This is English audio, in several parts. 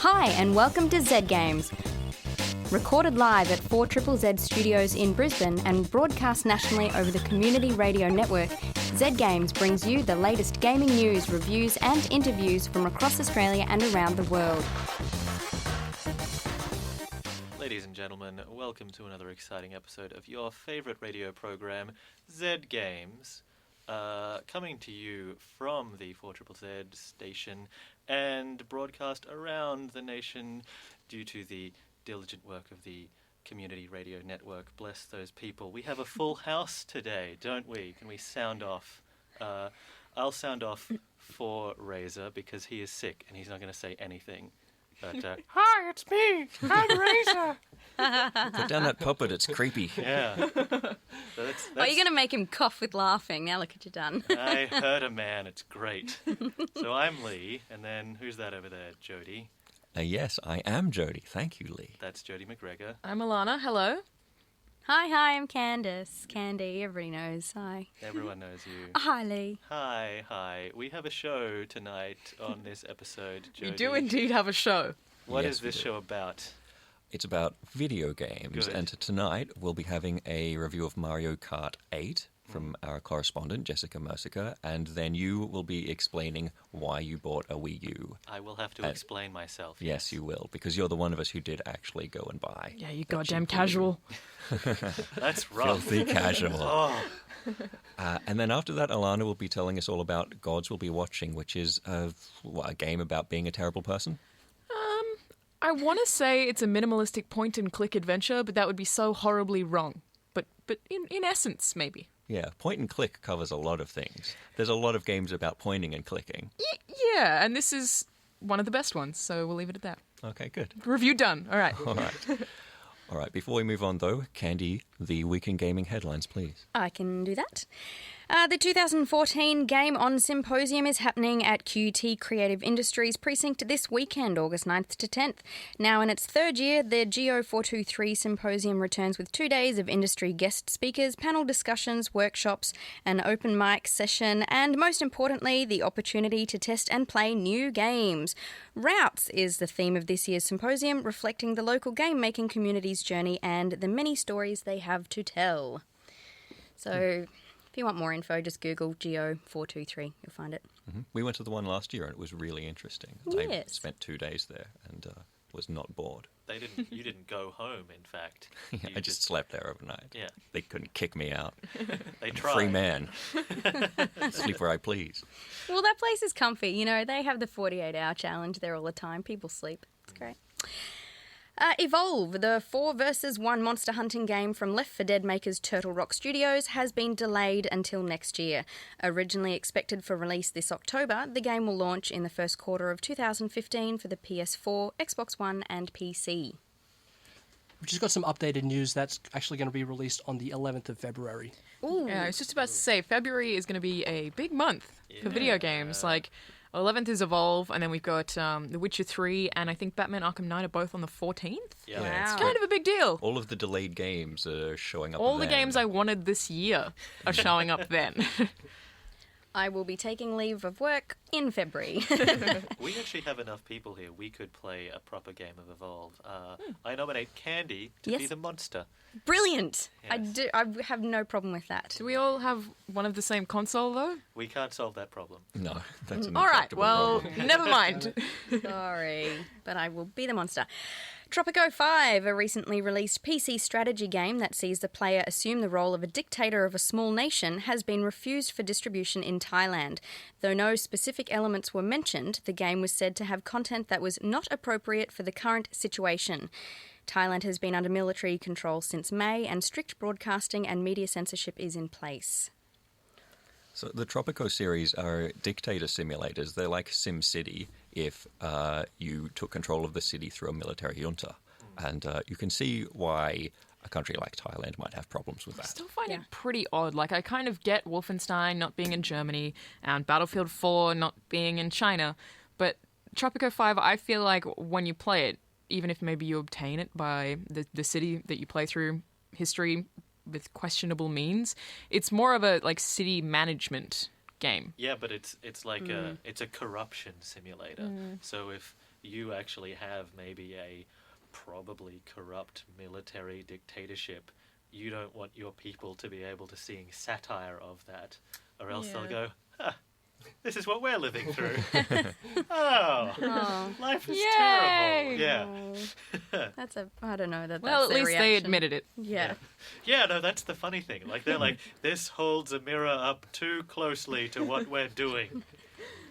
Hi and welcome to Z Games. Recorded live at 4ZZZ Studios in Brisbane and broadcast nationally over the Community Radio Network, Z Games brings you the latest gaming news, reviews and interviews from across Australia and around the world. Ladies and gentlemen, welcome to another exciting episode of your favourite radio program, Z Games, coming to you from the 4ZZZ station and broadcast around the nation due to the diligent work of the Community Radio Network. Bless those people. We have a full house today, don't we? Can we sound off? I'll sound off for Razor because he is sick and he's not going to say anything. But, hi, it's me. I'm Razor. Put down that puppet, it's creepy. Yeah. So that's... Oh, you're going to make him cough with laughing. Now look what you've done. I heard a man. It's great. So I'm Lee, and then who's that over there? Jody. Yes, I am Jody. Thank you, Lee. That's Jody Macgregor. I'm Alanah. Hello. Hi, I'm Candice. Candy, everybody knows. Hi. Everyone knows you. Hi, Lee. Hi. We have a show tonight on this episode, Jody. You do indeed have a show. What Yes, is this show about? It's about video games, Good. and tonight we'll be having a review of Mario Kart 8 from our correspondent, Jessica Merceica, and then you will be explaining why you bought a Wii U. I will have to explain myself. Yes, you will, because you're the one of us who did actually go and buy. Yeah, you goddamn casual. That's rough. Filthy casual. Oh, And then after that, Alanah will be telling us all about Gods Will Be Watching, which is a game about being a terrible person. I want to say it's a minimalistic point-and-click adventure, but that would be so horribly wrong. But in essence, maybe. Yeah, point and click covers a lot of things. There's a lot of games about pointing and clicking. Yeah, and this is one of the best ones, so we'll leave it at that. Okay, good. Review done. All right. All right, before we move on, though, Candi, the Week in Gaming headlines, please. I can do that. The 2014 Game On Symposium is happening at QT Creative Industries Precinct this weekend, August 9th to 10th. Now in its third year, the GO423 Symposium returns with 2 days of industry guest speakers, panel discussions, workshops, an open mic session, and most importantly, the opportunity to test and play new games. Routes is the theme of this year's symposium, reflecting the local game-making community's journey and the many stories they have to tell. So... if you want more info, just Google GO423. You'll find it. Mm-hmm. We went to the one last year and it was really interesting. Yes. I spent 2 days there and was not bored. you didn't go home, in fact. Yeah, You I just slept there overnight. Yeah. They couldn't kick me out. They I'm a tried. free man. Sleep where I please. Well, that place is comfy. You know, they have the 48-hour challenge there all the time. People sleep. It's great. Evolve, the 4 vs 1 monster hunting game from Left 4 Dead makers Turtle Rock Studios, has been delayed until next year. Originally expected for release this October, the game will launch in the first quarter of 2015 for the PS4, Xbox One and PC. We've just got some updated news that's actually going to be released on the 11th of February. Ooh. Yeah, I was just about to say, February is going to be a big month for video games. Like, 11th is Evolve, and then we've got The Witcher 3, and I think Batman Arkham Knight are both on the 14th. Yeah. Wow. It's kind of a big deal. All of the delayed games are showing up All the then. games I wanted this year are showing up then. I will be taking leave of work in February. We actually have enough people here. We could play a proper game of Evolve. I nominate Candi to be Yes. the monster. Brilliant! Yes. I have no problem with that. Do we all have one of the same console, though? We can't solve that problem. No, that's an All right, intractable well, problem. never mind. Sorry, but I will be the monster. Tropico 5, a recently released PC strategy game that sees the player assume the role of a dictator of a small nation, has been refused for distribution in Thailand. Though no specific elements were mentioned, the game was said to have content that was not appropriate for the current situation. Thailand has been under military control since May, and strict broadcasting and media censorship is in place. So the Tropico series are dictator simulators. They're like SimCity if you took control of the city through a military junta. And you can see why a country like Thailand might have problems with I that. still find Yeah. it pretty odd. Like, I kind of get Wolfenstein not being in Germany and Battlefield 4 not being in China, but Tropico 5, I feel like when you play it, even if maybe you obtain it by the city that you play through history with questionable means, it's more of a, like, city management game. Yeah, but it's like it's a corruption simulator. So if you actually have maybe a probably corrupt military dictatorship, you don't want your people to be able to sing satire of that, or else they'll go, this is what we're living through. Life is terrible. Yeah. That's I don't know that. Well, that's at least their they reaction. admitted it. Yeah. Yeah, no, that's the funny thing. Like, they're like, this holds a mirror up too closely to what we're doing.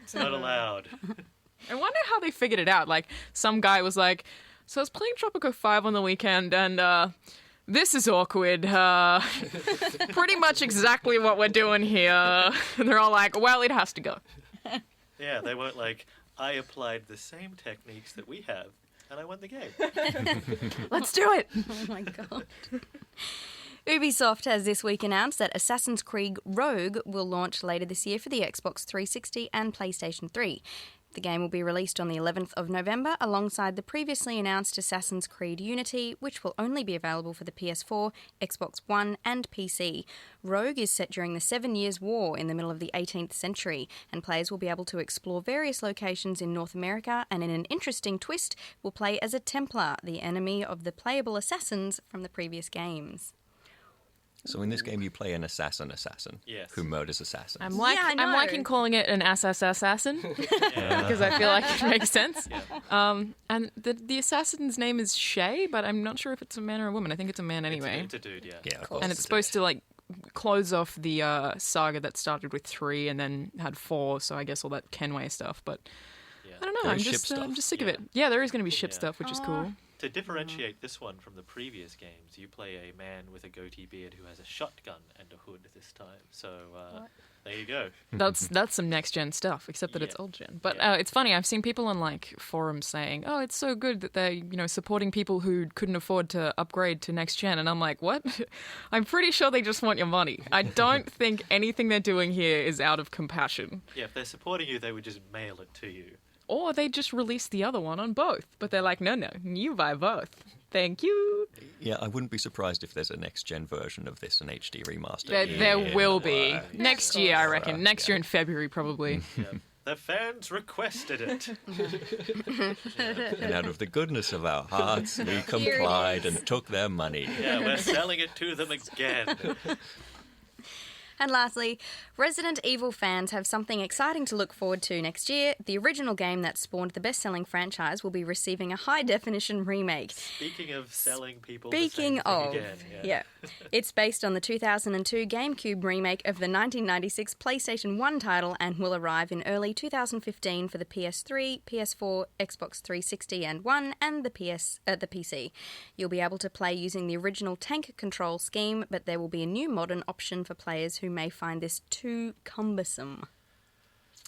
It's not allowed. I wonder how they figured it out. Like, some guy was like, so I was playing Tropico 5 on the weekend, and this is awkward. Pretty much exactly what we're doing here. And they're all like, well, it has to go. Yeah, they weren't like, I applied the same techniques that we have, and I won the game. Let's do it. Oh my god. Ubisoft has this week announced that Assassin's Creed Rogue will launch later this year for the Xbox 360 and PlayStation 3. The game will be released on the 11th of November alongside the previously announced Assassin's Creed Unity, which will only be available for the PS4, Xbox One and PC. Rogue is set during the 7 Years' War in the middle of the 18th century, and players will be able to explore various locations in North America and in an interesting twist will play as a Templar, the enemy of the playable assassins from the previous games. So in this game, you play an assassin Yes. who murders assassins. I'm I know. liking calling it an assassin because I feel like it makes sense. Yeah. And the assassin's name is Shay, but I'm not sure if it's a man or a woman. I think it's a man anyway. It's a dude, yeah. Yeah, of course. And it's supposed to like close off the saga that started with 3 and then had 4. So I guess all that Kenway stuff. But Yeah. I don't know. There I'm is ship just stuff. sick of Yeah. it. Yeah, there is going to be ship Yeah. stuff, which is cool. To differentiate this one from the previous games, you play a man with a goatee beard who has a shotgun and a hood this time. So there you go. That's some next gen stuff, except that it's Yeah. old gen. But Yeah. it's funny. I've seen people on like forums saying, "Oh, it's so good that they're supporting people who couldn't afford to upgrade to next gen." And I'm like, "What?" I'm pretty sure they just want your money. I don't think anything they're doing here is out of compassion. Yeah, if they're supporting you, they would just mail it to you. Or they just release the other one on both. But they're like, no, you buy both. Thank you. Yeah, I wouldn't be surprised if there's a next-gen version of this, an HD remaster. There will be. Right. Next year, I reckon. Next year in February, probably. Yeah. The fans requested it. And out of the goodness of our hearts, we complied and took their money. Yeah, we're selling it to them again. And lastly, Resident Evil fans have something exciting to look forward to next year. The original game that spawned the best-selling franchise will be receiving a high-definition remake. Speaking of selling people Speaking the same of, thing again, yeah. It's based on the 2002 GameCube remake of the 1996 PlayStation 1 title and will arrive in early 2015 for the PS3, PS4, Xbox 360 and One, and the PC. You'll be able to play using the original tank control scheme, but there will be a new modern option for players who may find this too cumbersome.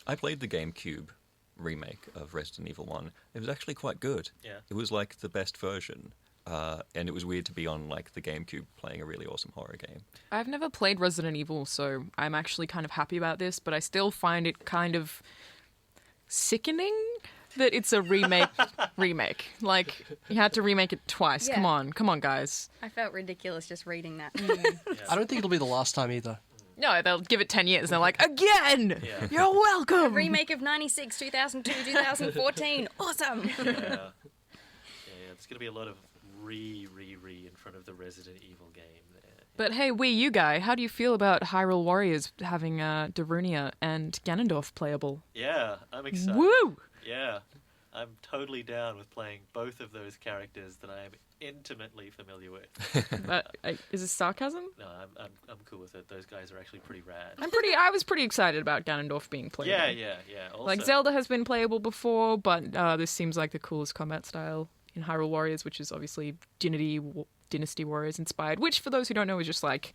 I played the GameCube remake of Resident Evil 1. It was actually quite good. Yeah. It was like the best version. And it was weird to be on like the GameCube playing a really awesome horror game. I've never played Resident Evil, so I'm actually kind of happy about this, but I still find it kind of sickening that it's a remake. Like, you had to remake it twice. Yeah. Come on, guys. I felt ridiculous just reading that. I don't think it'll be the last time either. No, they'll give it 10 years, and they're like, again! Yeah. You're welcome! Remake of 96, 2002, 2014. Awesome! Yeah. Yeah, there's going to be a lot of re in front of the Resident Evil game there. But hey, Wii U guy, how do you feel about Hyrule Warriors having Darunia and Ganondorf playable? Yeah, I'm excited. Woo! Yeah, I'm totally down with playing both of those characters that I am intimately familiar with. Is this sarcasm? No, I'm cool with it. Those guys are actually pretty rad. I was pretty excited about Ganondorf being playable. Yeah. Also, Like, Zelda has been playable before, but this seems like the coolest combat style in Hyrule Warriors, which is obviously Dynasty Warriors inspired, which, for those who don't know, is just like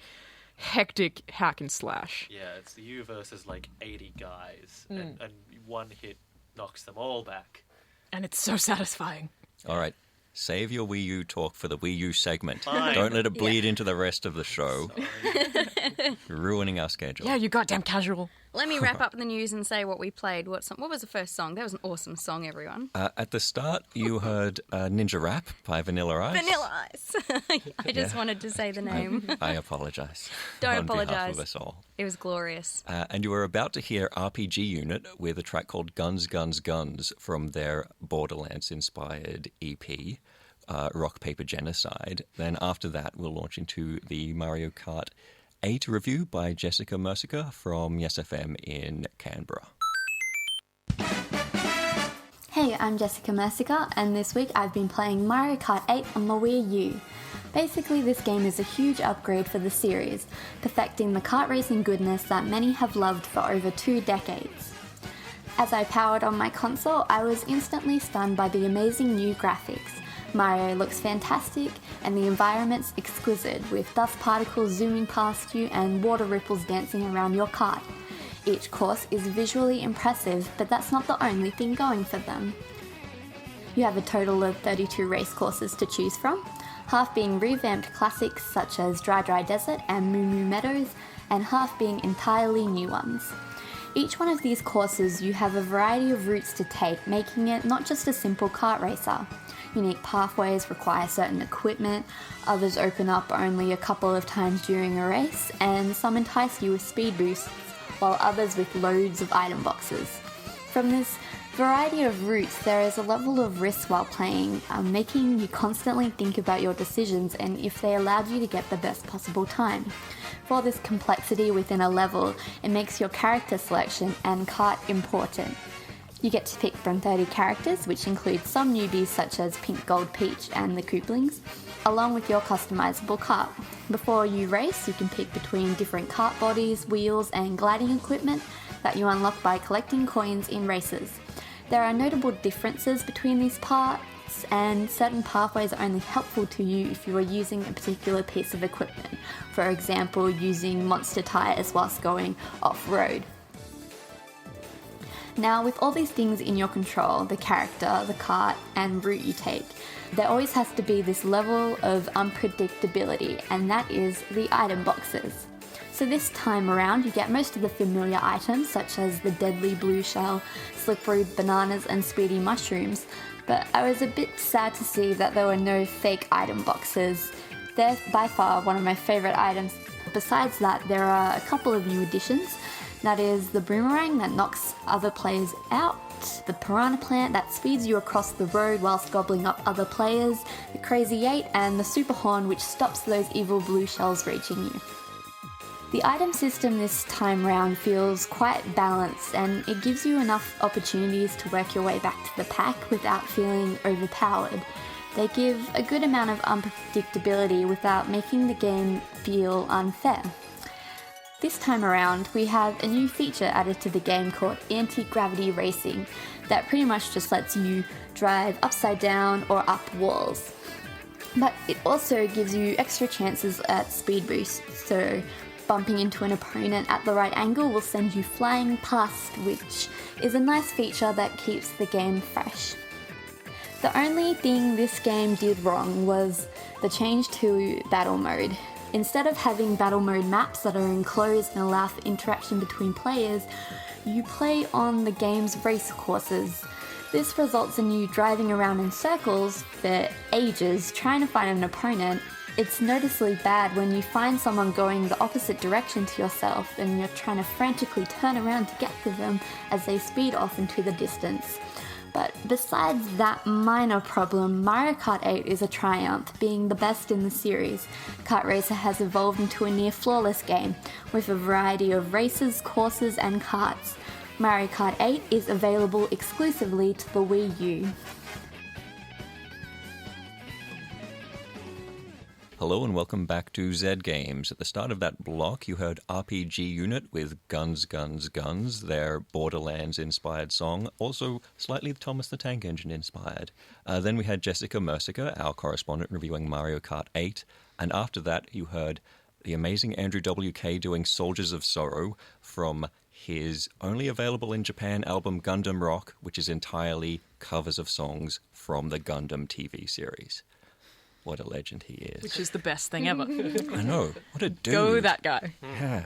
hectic hack and slash. Yeah, it's you versus like 80 guys, and one hit knocks them all back. And it's so satisfying. All right. Save your Wii U talk for the Wii U segment. Fine. Don't let it bleed into the rest of the show. Sorry. Ruining our schedule. Yeah, you goddamn casual. Let me wrap up the news and say what we played. What was the first song? That was an awesome song, everyone. At the start, you heard Ninja Rap by Vanilla Ice. Vanilla Ice. I just wanted to say the name. I apologise. Don't on behalf apologise. of us all. It was glorious. And you were about to hear RPG Unit with a track called Guns, Guns, Guns from their Borderlands-inspired EP, Rock, Paper, Genocide. Then after that, we'll launch into the Mario Kart 8 review by Jessica Merceica from Yes FM in Canberra. Hey, I'm Jessica Merceica, and this week I've been playing Mario Kart 8 on the Wii U. Basically, this game is a huge upgrade for the series, perfecting the kart racing goodness that many have loved for over 2 decades. As I powered on my console, I was instantly stunned by the amazing new graphics. Mario looks fantastic, and the environment's exquisite, with dust particles zooming past you and water ripples dancing around your kart. Each course is visually impressive, but that's not the only thing going for them. You have a total of 32 race courses to choose from, half being revamped classics such as Dry Dry Desert and Moo Moo Meadows, and half being entirely new ones. Each one of these courses you have a variety of routes to take, making it not just a simple kart racer. Unique pathways require certain equipment, others open up only a couple of times during a race, and some entice you with speed boosts, while others with loads of item boxes. From this variety of routes, there is a level of risk while playing, making you constantly think about your decisions and if they allowed you to get the best possible time. For this complexity within a level, it makes your character selection and kart important. You get to pick from 30 characters, which include some newbies such as Pink Gold Peach and the Kooplings, along with your customizable kart. Before you race, you can pick between different kart bodies, wheels and gliding equipment that you unlock by collecting coins in races. There are notable differences between these parts, and certain pathways are only helpful to you if you are using a particular piece of equipment, for example using monster tyres whilst going off-road. Now, with all these things in your control, the character, the kart and route you take, there always has to be this level of unpredictability, and that is the item boxes. So this time around, you get most of the familiar items such as the deadly blue shell, slippery bananas and speedy mushrooms, but I was a bit sad to see that there were no fake item boxes. They're by far one of my favourite items. Besides that, there are a couple of new additions. That is the boomerang that knocks other players out, the piranha plant that speeds you across the road whilst gobbling up other players, the crazy 8, and the super horn which stops those evil blue shells reaching you. The item system this time round feels quite balanced, and it gives you enough opportunities to work your way back to the pack without feeling overpowered. They give a good amount of unpredictability without making the game feel unfair. This time around, we have a new feature added to the game called anti-gravity racing that pretty much just lets you drive upside down or up walls. But it also gives you extra chances at speed boosts, so bumping into an opponent at the right angle will send you flying past, which is a nice feature that keeps the game fresh. The only thing this game did wrong was the change to battle mode. Instead of having battle mode maps that are enclosed and allow for interaction between players, you play on the game's race courses. This results in you driving around in circles for ages trying to find an opponent. It's noticeably bad when you find someone going the opposite direction to yourself and you're trying to frantically turn around to get to them as they speed off into the distance. But besides that minor problem, Mario Kart 8 is a triumph, being the best in the series. Kart Racer has evolved into a near flawless game, with a variety of races, courses and karts. Mario Kart 8 is available exclusively to the Wii U. Hello and welcome back to Zed Games. At the start of that block, you heard RPG Unit with Guns, Guns, Guns, their Borderlands-inspired song, also slightly Thomas the Tank Engine-inspired. Then we had Jessica Merceica, our correspondent, reviewing Mario Kart 8, and after that you heard the amazing Andrew WK doing Soldiers of Sorrow from his only available in Japan album Gundam Rock, which is entirely covers of songs from the Gundam TV series. What a legend he is. Which is the best thing ever. I know. What a dude. Go that guy. Yeah.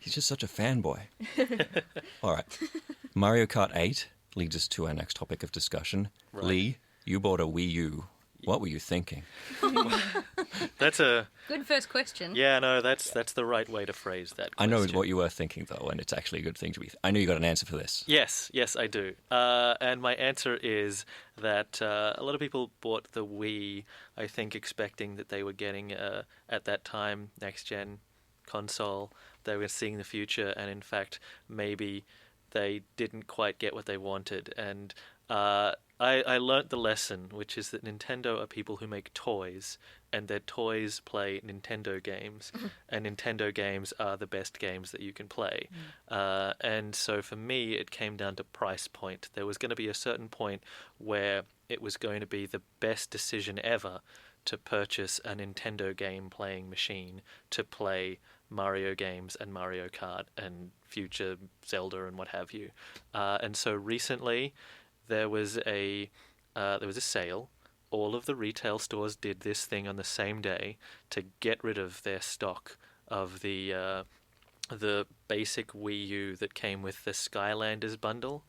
He's just such a fanboy. All right. Mario Kart 8 leads us to our next topic of discussion. Right. Lee, you bought a Wii U. What were you thinking? That's a Good first question. yeah. No, that's the right way to phrase that I know question. what you were thinking, though, and it's actually a good thing to be... I know you got an answer for this. Yes, I do. And my answer is that a lot of people bought the Wii, I think, expecting that they were getting, at that time, next-gen console. They were seeing the future, and in fact, maybe they didn't quite get what they wanted. And I learnt the lesson, which is that Nintendo are people who make toys, and their toys play Nintendo games, and Nintendo games are the best games that you can play. And so for me, it came down to price point. There was going to be a certain point where it was going to be the best decision ever to purchase a Nintendo game playing machine to play Mario games and Mario Kart and future Zelda and what have you. And so recently there was a sale. All of the retail stores did this thing on the same day to get rid of their stock of the basic Wii U that came with the Skylanders bundle,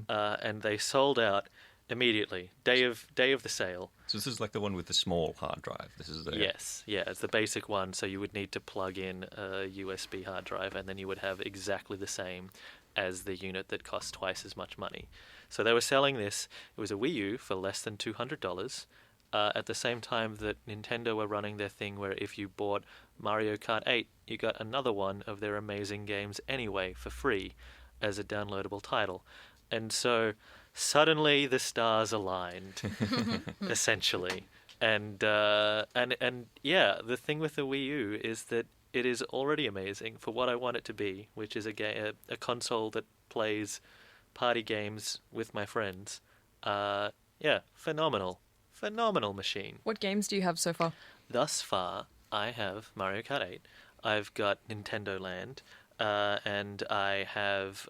and they sold out immediately. Day of the sale. So this is like the one with the small hard drive. This is the... Yes, yeah, it's the basic one. So you would need to plug in a USB hard drive, and then you would have exactly the same as the unit that costs twice as much money. So they were selling this. It was a Wii U for less than $200. At the same time that Nintendo were running their thing where if you bought Mario Kart 8, you got another one of their amazing games anyway for free as a downloadable title. And so suddenly the stars aligned, essentially. And yeah, the thing with the Wii U is that it is already amazing for what I want it to be, which is a console that plays party games with my friends. Yeah, phenomenal machine. What games do you have so far? Thus far, I have Mario Kart 8. I've got Nintendo Land, and I have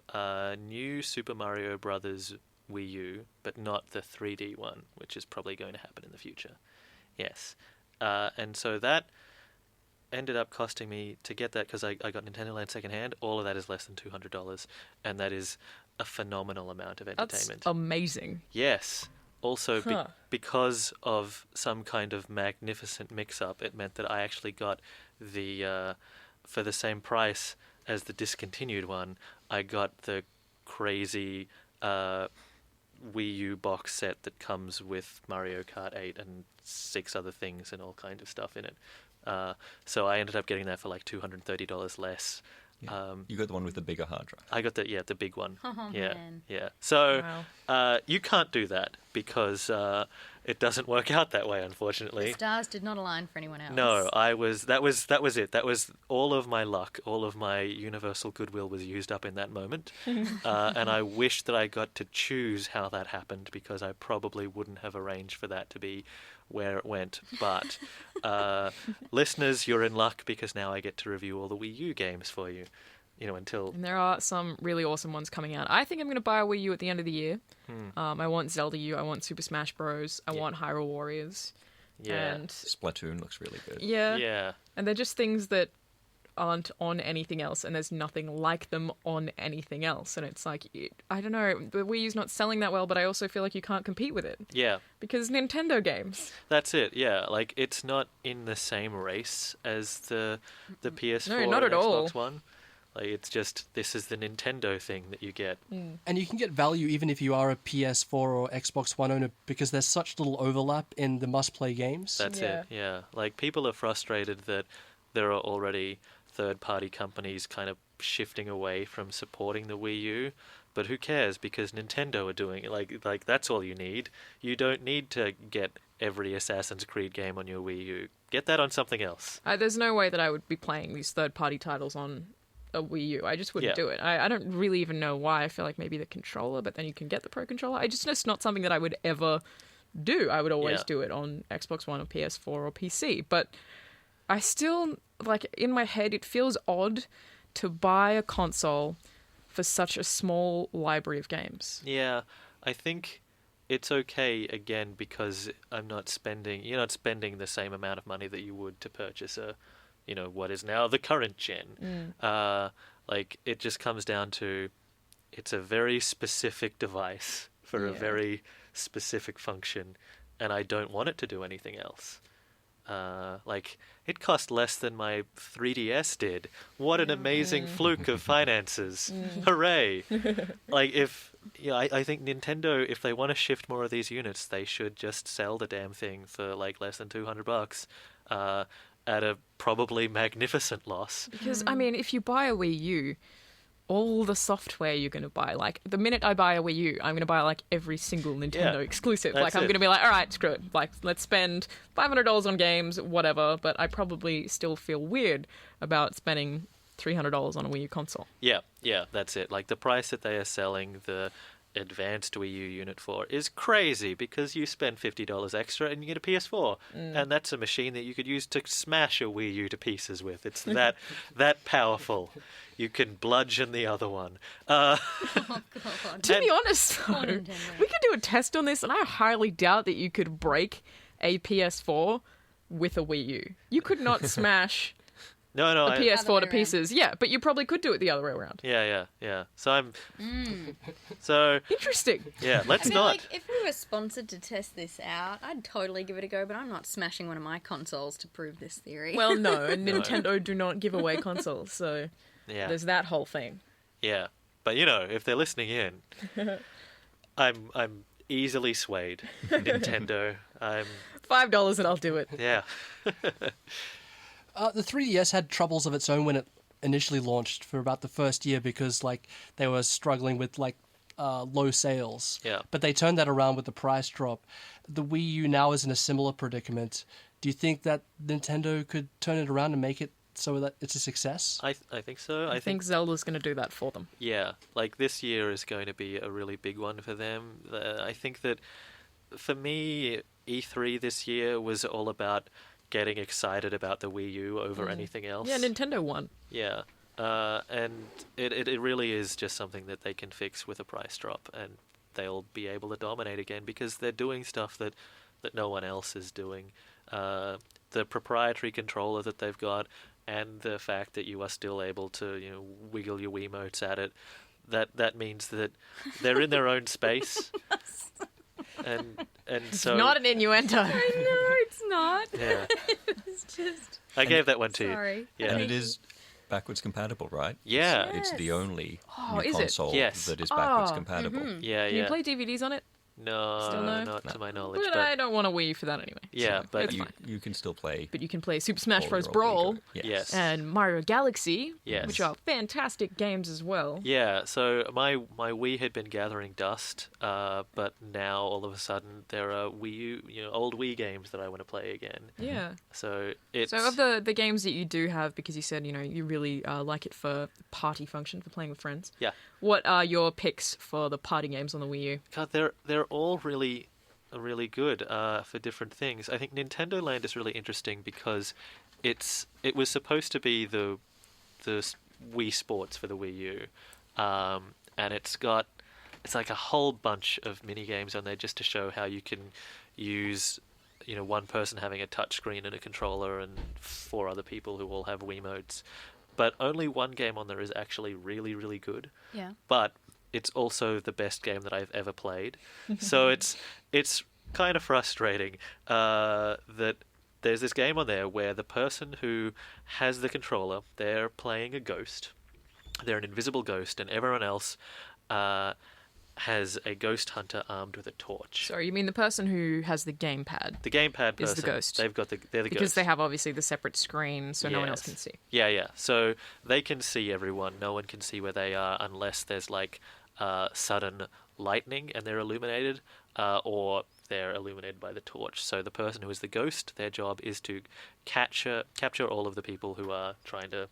new Super Mario Brothers Wii U, but not the 3D one, which is probably going to happen in the future. Yes. And so that ended up costing me to get that, because I got Nintendo Land secondhand. All of that is less than $200, and that is a phenomenal amount of entertainment. That's amazing. Yes. Also, because of some kind of magnificent mix-up, it meant that I actually got the, for the same price as the discontinued one, I got the crazy Wii U box set that comes with Mario Kart 8 and 6 other things and all kind of stuff in it. So I ended up getting that for like $230 less. Yeah. You got the one with the bigger hard drive. I got the big one. Oh, yeah, man. yeah. So Wow. you can't do that because it doesn't work out that way, unfortunately. The stars did not align for anyone else. No, that was it. That was all of my luck. All of my universal goodwill was used up in that moment. And I wish that I got to choose how that happened, because I probably wouldn't have arranged for that to be where it went. But listeners, you're in luck, because now I get to review all the Wii U games for you. Until... And there are some really awesome ones coming out. I think I'm going to buy a Wii U at the end of the year. I want Zelda U, I want Super Smash Bros, I want Hyrule Warriors. Yeah. And Splatoon looks really good. yeah. Yeah. And they're just things that aren't on anything else, and there's nothing like them on anything else. And it's like, I don't know, the Wii U's not selling that well, but I also feel like you can't compete with it. Yeah. Because Nintendo games. That's it, yeah. Like, it's not in the same race as the PS4 No, not and at all. Xbox One. Like, it's just, this is the Nintendo thing that you get. And you can get value even if you are a PS4 or Xbox One owner, because there's such little overlap in the must-play games. That's Yeah. it, yeah. Like, people are frustrated that there are already third-party companies kind of shifting away from supporting the Wii U, but who cares, because Nintendo are doing it. Like that's all you need. You don't need to get every Assassin's Creed game on your Wii U. Get that on something else. There's no way that I would be playing these third-party titles on a Wii U. I just wouldn't Yeah. do it. I don't really even know why. I feel like maybe the controller, but then you can get the Pro Controller. It's not something that I would ever do. I would always Yeah. do it on Xbox One or PS4 or PC, but I still, like, in my head, it feels odd to buy a console for such a small library of games. Yeah, I think it's okay, again, because you're not spending the same amount of money that you would to purchase what is now the current gen. Like, it just comes down to it's a very specific device for a very specific function, and I don't want it to do anything else. Like, it cost less than my 3DS did. What an amazing fluke of finances. Hooray. Like, I think Nintendo, if they want to shift more of these units, they should just sell the damn thing for, like, less than $200 at a probably magnificent loss. Because, I mean, if you buy a Wii U, all the software you're going to buy, like, the minute I buy a Wii U, I'm going to buy, like, every single Nintendo exclusive. That's Like, I'm it. going to be like, all right, screw it. Like, let's spend $500 on games, whatever, but I probably still feel weird about spending $300 on a Wii U console. Yeah, that's it. Like, the price that they are selling the advanced Wii U unit for is crazy, because you spend $50 extra and you get a PS4, and that's a machine that you could use to smash a Wii U to pieces with. It's that powerful. You can bludgeon the other one. Oh, God. To be honest, though, Nintendo. we could do a test on this, and I highly doubt that you could break a PS4 with a Wii U. You could not smash No, a Other way PS4 to around. pieces. Yeah, but you probably could do it the other way around. Yeah. So So, Interesting. yeah, let's I feel not. like if we were sponsored to test this out, I'd totally give it a go, but I'm not smashing one of my consoles to prove this theory. Well, no, and Nintendo do not give away consoles, so Yeah. there's that whole thing. Yeah. But, you know, if they're listening in, I'm easily swayed. Nintendo. $5 and I'll do it. Yeah. The 3DS had troubles of its own when it initially launched for about the first year, because like they were struggling with like low sales. Yeah. But they turned that around with the price drop. The Wii U now is in a similar predicament. Do you think that Nintendo could turn it around and make it so that it's a success? I think so. I think Zelda's going to do that for them. Yeah, like this year is going to be a really big one for them. I think that for me, E3 this year was all about getting excited about the Wii U over anything else. Yeah, Nintendo won. Yeah, and it really is just something that they can fix with a price drop, and they'll be able to dominate again, because they're doing stuff that no one else is doing. The proprietary controller that they've got, and the fact that you are still able to, you know, wiggle your Wiimotes at it, that means that they're in their own space. And so Not an innuendo. I know, it's not. yeah, It's just... I gave that one to you. Sorry. Yeah, And it is backwards compatible, right? yeah, It's the Yes. only Oh, new is it? console Yes. that is backwards Oh, compatible. yeah, Can you yeah. play DVDs on it? No, Still no? not to my knowledge. But I don't want a Wii U for that anyway. Yeah, but it's you, fine. you can still play. But you can play Super Smash all Bros. your Brawl old Wii U. Yes. and Mario Galaxy, Yes. which are fantastic games as well. Yeah, so my Wii had been gathering dust, but now all of a sudden there are Wii U, old Wii games that I want to play again. Yeah. So it's So of the games that you do have, because you said, you really like it for party function, for playing with friends. yeah. What are your picks for the party games on the Wii U? God, they're all really good for different things. I think Nintendo Land is really interesting because it was supposed to be the Wii Sports for the Wii U, and it's like a whole bunch of mini games on there just to show how you can use one person having a touchscreen and a controller and 4 other people who all have Wiimotes. But only one game on there is actually really, really good. Yeah. But it's also the best game that I've ever played. So it's kind of frustrating that there's this game on there where the person who has the controller, they're playing a ghost. They're an invisible ghost, and everyone else has a ghost hunter armed with a torch. Sorry, you mean the person who has the gamepad? The gamepad person, Is the ghost. they're the Because ghost. they have obviously the separate screen, so no one else Yes. can see. Yeah. So they can see everyone. No one can see where they are unless there's like sudden lightning and they're illuminated, or they're illuminated by the torch. So the person who is the ghost, their job is to capture all of the people who are trying to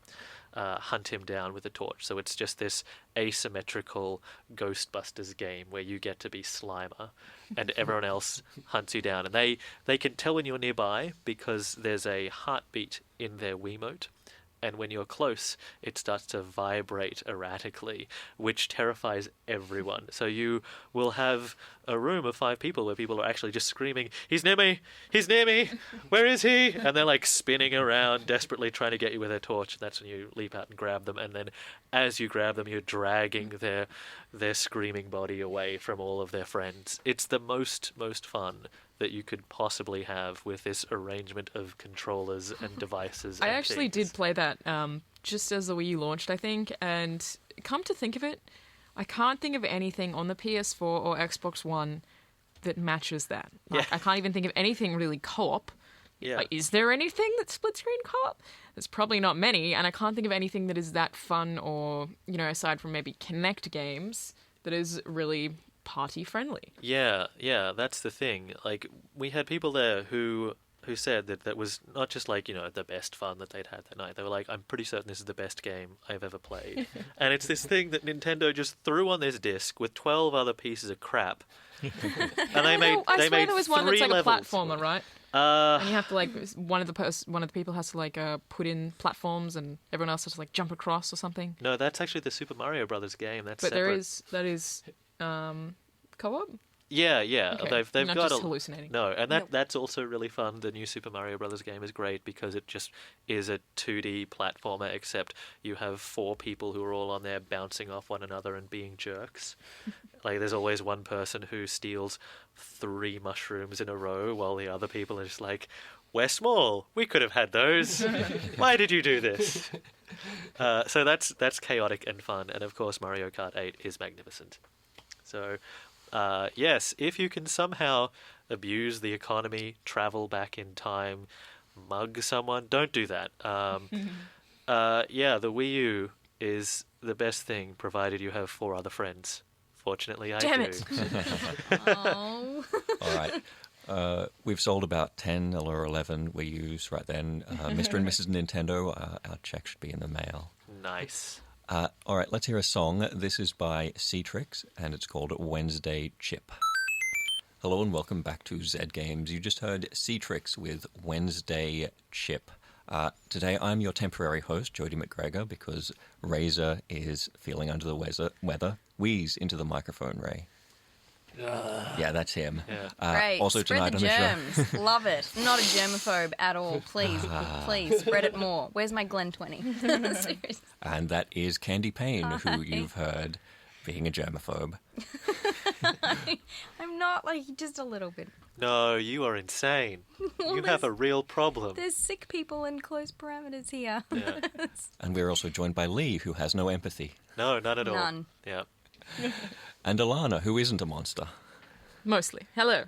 hunt him down with a torch. So it's just this asymmetrical Ghostbusters game where you get to be Slimer and everyone else hunts you down. And they can tell when you're nearby because there's a heartbeat in their Wiimote. and when you're close, it starts to vibrate erratically, which terrifies everyone. So you will have a room of 5 people where people are actually just screaming, "He's near me! He's near me! Where is he?" And they're like spinning around, desperately trying to get you with a torch. And that's when you leap out and grab them. And then as you grab them, you're dragging their screaming body away from all of their friends. It's the most fun that you could possibly have with this arrangement of controllers and devices. I and actually things. did play that just as the Wii U launched, I think, and come to think of it, I can't think of anything on the PS4 or Xbox One that matches that. Like, Yeah. I can't even think of anything really co-op. Yeah. Like, is there anything that's split-screen co-op? There's probably not many, and I can't think of anything that is that fun or, aside from maybe Kinect games, that is really party-friendly. Yeah, that's the thing. Like, we had people there who said that was not just like, the best fun that they'd had that night. They were like, I'm pretty certain this is the best game I've ever played. And it's this thing that Nintendo just threw on this disc with 12 other pieces of crap. And they made I swear there was one that's 3 like levels. a platformer, right? And you have to one of the people has to put in platforms, and everyone else has to jump across or something. No, that's actually the Super Mario Brothers game. That's But separate. that is co-op. Yeah. Okay. They've Not got just hallucinating. No, and that's also really fun. The new Super Mario Brothers game is great because it just is a 2D platformer, except you have 4 people who are all on there bouncing off one another and being jerks. Like, there's always one person who steals 3 mushrooms in a row while the other people are just like, "We're small. We could have had those. Why did you do this?" So that's chaotic and fun. And of course, Mario Kart 8 is magnificent. So, yes, if you can somehow abuse the economy, travel back in time, mug someone, don't do that. The Wii U is the best thing, provided you have 4 other friends. Fortunately, I Damn do. it. Oh. All right. We've sold about 10 or 11 Wii U's right then. Mr. and Mrs. Nintendo, our check should be in the mail. Nice. All right, let's hear a song. This is by Cetrix, and it's called Wednesday Chip. Hello and welcome back to Zed Games. You just heard Cetrix with Wednesday Chip. Today I'm your temporary host, Jody Macgregor, because Razor is feeling under the weather. Wheeze into the microphone, Ray. Yeah, that's him. Yeah. Great. Also spread tonight the on the show. germs. Love it. Not a germaphobe at all. Please spread it more. Where's my Glen 20? Seriously. And that is Candi Payne, who you've heard being a germaphobe. I'm not, just a little bit. No, you are insane. You have a real problem. There's sick people in close parameters here. Yeah. And we're also joined by Lee, who has no empathy. No, none at all. None. Yeah. And Alanah, who isn't a monster. Mostly. Hello.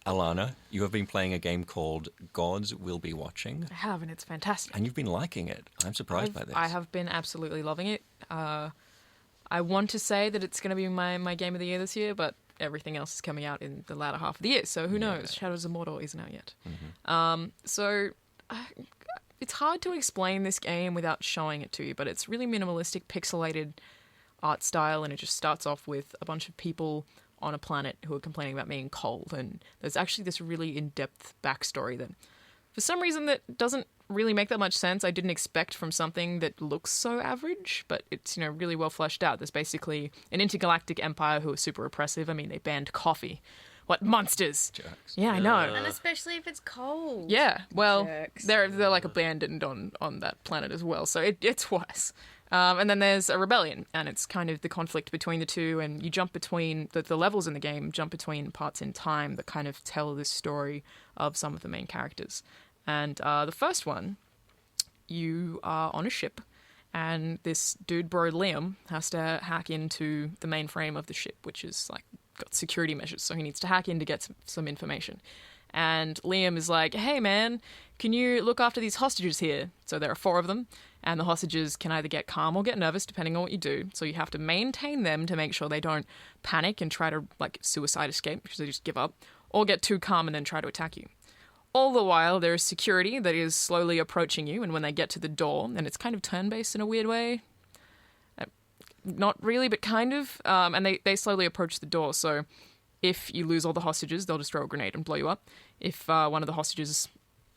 Alanah, you have been playing a game called Gods Will Be Watching, I have, and it's fantastic. and you've been liking it. I'm surprised by this. I have been absolutely loving it. I want to say that it's going to be my game of the year this year, but everything else is coming out in the latter half of the year, so who knows? Shadows of Mordor isn't out yet. It's hard to explain this game without showing it to you, but it's really minimalistic, pixelated art style, and it just starts off with a bunch of people on a planet who are complaining about being cold, and there's actually this really in-depth backstory that, for some reason, that doesn't really make that much sense. I didn't expect from something that looks so average, but it's, really well fleshed out. There's basically an intergalactic empire who are super oppressive. I mean, they banned coffee. What monsters! Jerks. Yeah, I know. And especially if it's cold. Yeah, well, Jerks. they're abandoned on that planet as well, so it's worse. And then there's a rebellion, and it's kind of the conflict between the two, and you jump between the levels in the game, jump between parts in time that kind of tell this story of some of the main characters. And the first one, you are on a ship, and this dude, bro Liam, has to hack into the mainframe of the ship, which is got security measures, so he needs to hack in to get some information. And Liam is like, "Hey man, can you look after these hostages here?" So there are 4 of them, and the hostages can either get calm or get nervous depending on what you do. So you have to maintain them to make sure they don't panic and try to suicide escape because they just give up, or get too calm and then try to attack you. All the while, there is security that is slowly approaching you, and when they get to the door, and it's kind of turn-based in a weird way, not really, but kind of, and they slowly approach the door, so if you lose all the hostages, they'll just throw a grenade and blow you up. If one of the hostages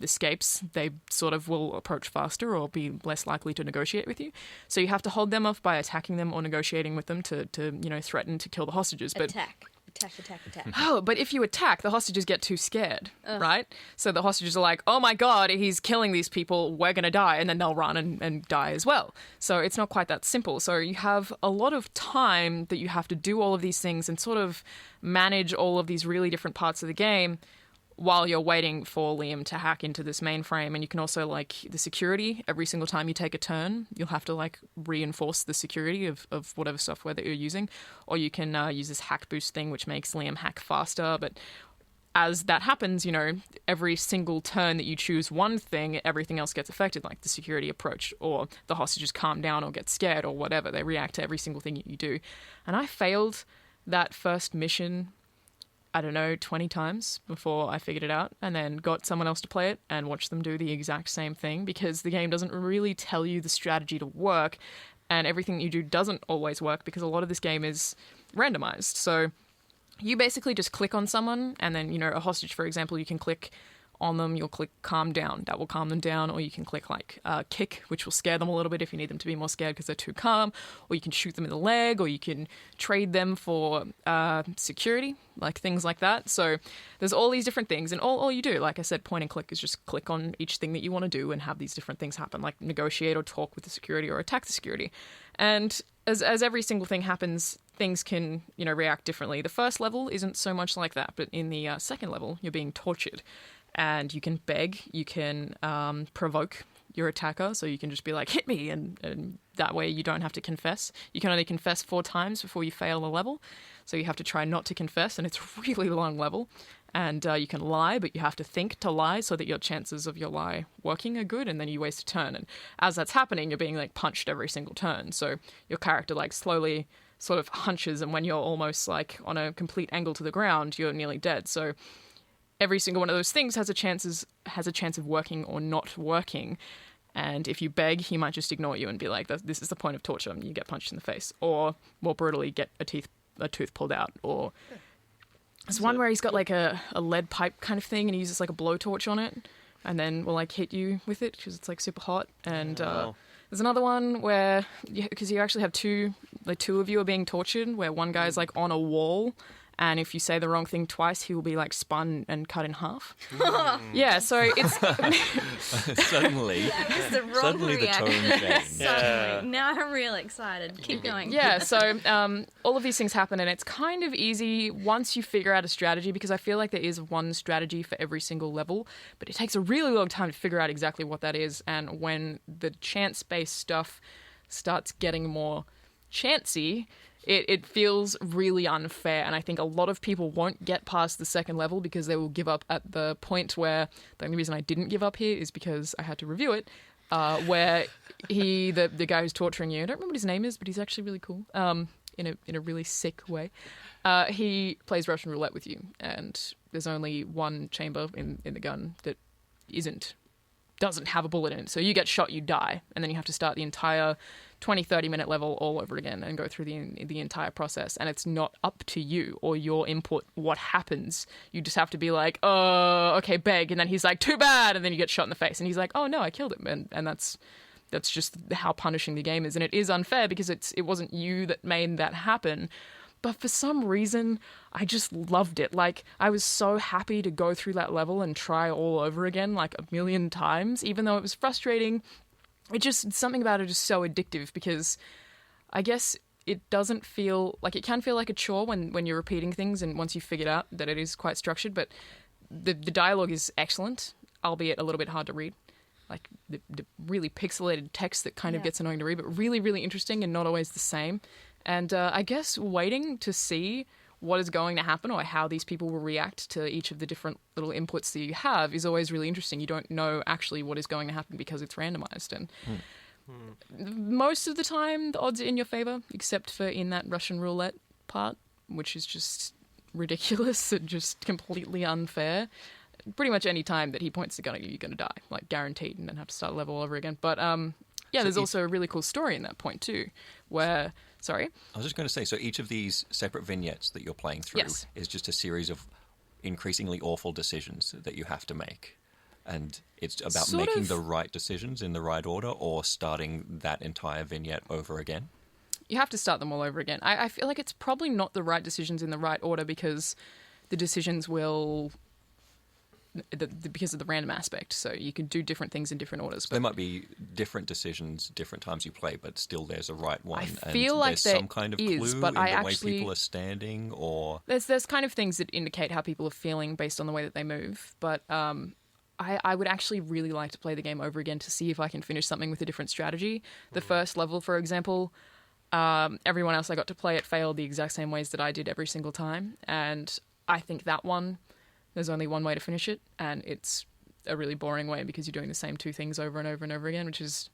escapes, they sort of will approach faster or be less likely to negotiate with you. So you have to hold them off by attacking them or negotiating with them to threaten to kill the hostages. But Attack. oh, but if you attack, the hostages get too scared, right? So the hostages are like, oh my god, he's killing these people, we're going to die. And then they'll run and die as well. So it's not quite that simple. So you have a lot of time that you have to do all of these things and sort of manage all of these really different parts of the game while you're waiting for Liam to hack into this mainframe. And you can also, like, the security, every single time you take a turn, you'll have to, like, reinforce the security of whatever software that you're using. Or you can use this hack boost thing, which makes Liam hack faster. But as that happens, every single turn that you choose one thing, everything else gets affected, like the security approach, or the hostages calm down or get scared or whatever. They react to every single thing you do. And I failed that first mission, I don't know, 20 times before I figured it out, and then got someone else to play it and watch them do the exact same thing, because the game doesn't really tell you the strategy to work, and everything that you do doesn't always work because a lot of this game is randomized. So you basically just click on someone, and then, a hostage, for example, you can click on them, you'll click calm down, that will calm them down, or you can click kick, which will scare them a little bit if you need them to be more scared because they're too calm, or you can shoot them in the leg, or you can trade them for security, like things like that. So there's all these different things, and all you do, like I said, point and click, is just click on each thing that you want to do and have these different things happen, like negotiate or talk with the security or attack the security. And as every single thing happens, things can, react differently. The first level isn't so much like that, but in the second level, you're being tortured. And you can beg, you can provoke your attacker, so you can just be like, hit me, and that way you don't have to confess. You can only confess 4 times before you fail a level, so you have to try not to confess, and it's a really long level. And you can lie, but you have to think to lie so that your chances of your lie working are good, and then you waste a turn. And as that's happening, you're being, like, punched every single turn, so your character, like, slowly sort of hunches, and when you're almost, like, on a complete angle to the ground, you're nearly dead. So every single one of those things has a chance of working or not working. And if you beg, he might just ignore you and be like, this is the point of torture, and you get punched in the face. Or, more brutally, get a tooth pulled out. Or there's one where he's got like a lead pipe kind of thing, and he uses like a blowtorch on it, and then will like hit you with it because it's like super hot. And there's another one where, because you actually have two of you are being tortured, where one guy's like on a wall, and if you say the wrong thing twice, he will be like spun and cut in half. Yeah, so it's suddenly the tone changed. Suddenly. Now I'm real excited. Keep going. Yeah, so all of these things happen, and it's kind of easy once you figure out a strategy, because I feel like there is one strategy for every single level, but it takes a really long time to figure out exactly what that is. And when the chance-based stuff starts getting more chancy, it feels really unfair, and I think a lot of people won't get past the second level because they will give up at the point where, the only reason I didn't give up here is because I had to review it, where the guy who's torturing you, I don't remember what his name is, but he's actually really cool, in a really sick way. He plays Russian roulette with you, and there's only one chamber in the gun that doesn't have a bullet in it. So you get shot, you die, and then you have to start the entire 20-30 minute level all over again and go through the entire process. And it's not up to you or your input what happens. You just have to be like, oh, okay, beg, and then he's like, too bad, and then you get shot in the face, and he's like, oh no, I killed him, and that's just how punishing the game is. And it is unfair because it wasn't you that made that happen. But for some reason, I just loved it. Like, I was so happy to go through that level and try all over again, like, 1,000,000 times, even though it was frustrating. Something about it is so addictive, because I guess it doesn't feel, like, it can feel like a chore when you're repeating things, and once you've figured out that it is quite structured, but the dialogue is excellent, albeit a little bit hard to read. Like, the really pixelated text that kind of gets annoying to read, but really, really interesting and not always the same. And I guess waiting to see what is going to happen or how these people will react to each of the different little inputs that you have is always really interesting. You don't know actually what is going to happen because it's randomized. And most of the time, the odds are in your favor, except for in that Russian roulette part, which is just ridiculous and just completely unfair. Pretty much any time that he points the gun at you, you're going to die, like guaranteed, and then have to start the level all over again. But there's also a really cool story in that point too, where... Sorry? I was just going to say, so each of these separate vignettes that you're playing through is just a series of increasingly awful decisions that you have to make. And it's about Sort making of. the right decisions in the right order, or starting that entire vignette over again. You have to start them all over again. I feel like it's probably not the right decisions in the right order because the decisions will... because of the random aspect. So you can do different things in different orders. There might be different decisions different times you play, but still there's a right one. I feel and like there's there some kind of is, clue but in the I way actually- people are standing, or... There's kind of things that indicate how people are feeling based on the way that they move. But I would actually really like to play the game over again to see if I can finish something with a different strategy. The first level, for example... everyone else I got to play it failed the exact same ways that I did every single time. And I think that one, there's only one way to finish it, and it's a really boring way because you're doing the same two things over and over and over again, which is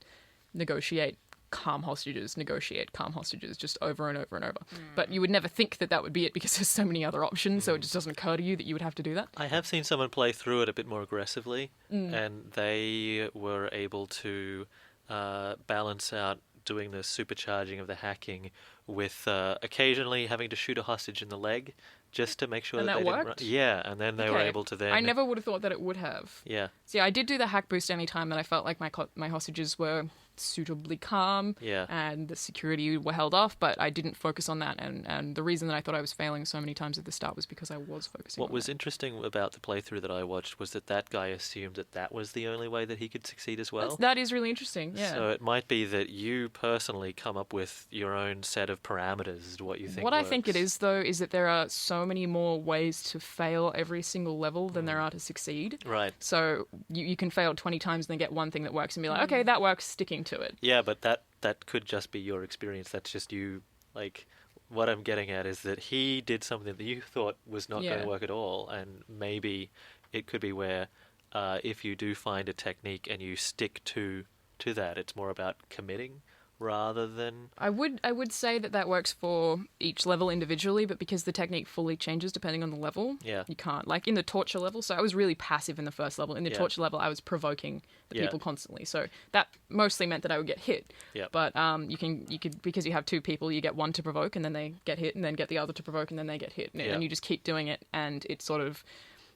negotiate calm hostages, just over and over and over. But you would never think that that would be it because there's so many other options, so it just doesn't occur to you that you would have to do that. I have seen someone play through it a bit more aggressively, and they were able to balance out doing the supercharging of the hacking with occasionally having to shoot a hostage in the leg just to make sure And that that they didn't worked? run. Yeah, and then they were Okay. able to then... I never would have thought that it would have. Yeah, So yeah, I did do the hack boost any time that I felt like my hostages were suitably calm Yeah. and the security were held off, but I didn't focus on that. And the reason that I thought I was failing so many times at the start was because I was focusing What on was that. interesting about the playthrough that I watched was that guy assumed that that was the only way that he could succeed as well. That is really interesting, yeah. So it might be that you personally come up with your own set of parameters as to what you think What I think it works. is, though, is that there are so many more ways to fail every single level than there are to succeed. Right. So you can fail 20 times and then get one thing that works and be like, okay, that works, sticking to it. Yeah, but that could just be your experience. That's just you. Like, what I'm getting at is that he did something that you thought was not going Yeah. to work at all, and maybe it could be where if you do find a technique and you stick to that, it's more about committing rather than... I would say that works for each level individually, but because the technique fully changes depending on the level, Yeah. you can't. Like in the torture level, so I was really passive in the first level. In the Yeah. torture level, I was provoking the Yeah. people constantly, so that mostly meant that I would get hit. Yeah. But you could because you have two people, you get one to provoke and then they get hit, and then get the other to provoke and then they get hit, Yeah. and you just keep doing it, and it sort of...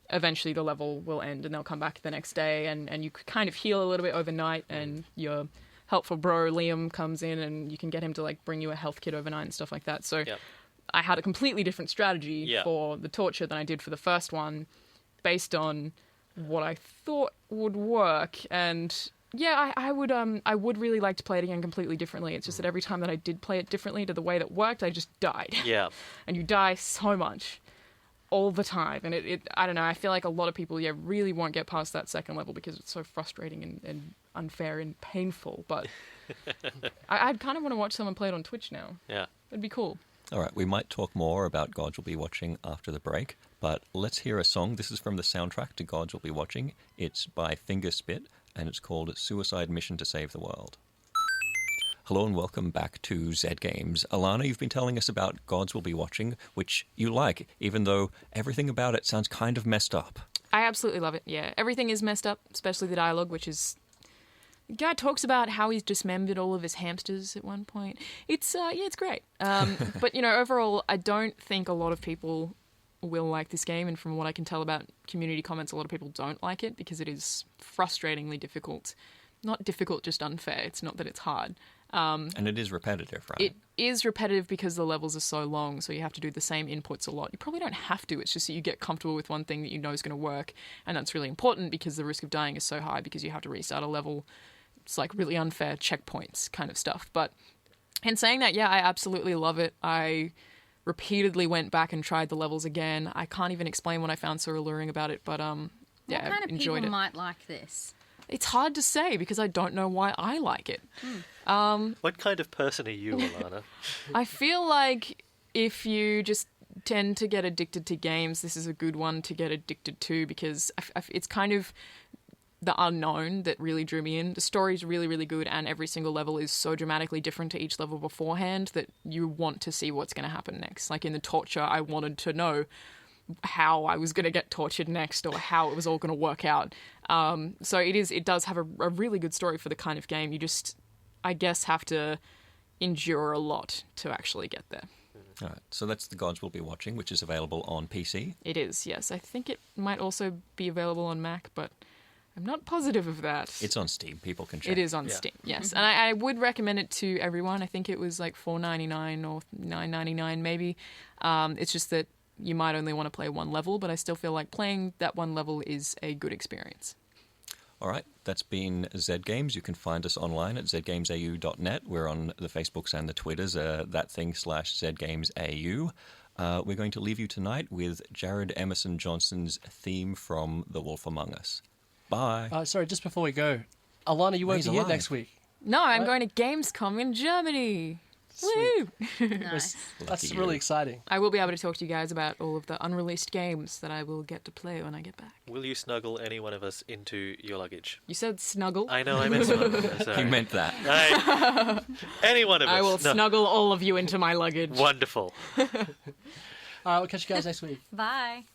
Eventually, the level will end, and they'll come back the next day, and you kind of heal a little bit overnight, and your helpful bro Liam comes in, and you can get him to like bring you a health kit overnight and stuff like that. So Yep. I had a completely different strategy Yeah. for the torture than I did for the first one, based on what I thought would work. And yeah, I would really like to play it again completely differently. It's just that every time that I did play it differently to the way that worked, I just died. Yeah. And you die so much all the time, and it I don't know, I feel like a lot of people really won't get past that second level because it's so frustrating and unfair and painful. But I'd kind of want to watch someone play it on Twitch now. Yeah. It'd be cool. All right, we might talk more about Gods Will Be Watching after the break, but let's hear a song. This is from the soundtrack to Gods Will Be Watching. It's by Fingerspit, and it's called Suicide Mission to Save the World. Hello and welcome back to Z Games. Alanah, you've been telling us about Gods Will Be Watching, which you like, even though everything about it sounds kind of messed up. I absolutely love it, yeah. Everything is messed up, especially the dialogue, which is... The guy talks about how he's dismembered all of his hamsters at one point. It's, it's great. But, overall, I don't think a lot of people will like this game, and from what I can tell about community comments, a lot of people don't like it because it is frustratingly difficult. Not difficult, just unfair. It's not that it's hard. And it is repetitive, right? It is repetitive because the levels are so long, so you have to do the same inputs a lot. You probably don't have to, it's just that you get comfortable with one thing that you know is going to work, and that's really important because the risk of dying is so high because you have to restart a level. It's like really unfair checkpoints kind of stuff. But in saying that, yeah, I absolutely love it. I repeatedly went back and tried the levels again. I can't even explain what I found so alluring about it, but yeah, What kind of enjoyed people it. might like this? It's hard to say because I don't know why I like it. What kind of person are you, Alanah? I feel like if you just tend to get addicted to games, this is a good one to get addicted to because it's kind of the unknown that really drew me in. The story's really, really good, and every single level is so dramatically different to each level beforehand that you want to see what's going to happen next. Like in the torture, I wanted to know how I was going to get tortured next or how it was all going to work out. So it does have a really good story for the kind of game. You just, I guess, have to endure a lot to actually get there. All right, so that's the Gods Will Be Watching, which is available on PC. It is, yes. I think it might also be available on Mac, but I'm not positive of that. It's on Steam. People can check. It is on Steam, yes. And I would recommend it to everyone. I think it was like $4.99 or $9.99 maybe. It's just that you might only want to play one level, but I still feel like playing that one level is a good experience. All right, that's been Z Games. You can find us online at zgamesau.net. We're on the Facebooks and the Twitters, thatthing/zgamesau. We're going to leave you tonight with Jared Emerson Johnson's theme from The Wolf Among Us. Bye. Sorry, just before we go, Alanah, you won't He's be here alive. next week. No, I'm going to Gamescom in Germany. Sweet. Woo! Nice. That's Lucky really you. exciting. I will be able to talk to you guys about all of the unreleased games that I will get to play when I get back. Will you snuggle any one of us into your luggage? You said snuggle. I know, I meant snuggle. He Sorry. meant that. Any one of us. I will No. snuggle all of you into my luggage. Wonderful. All right, we'll catch you guys next week. Bye.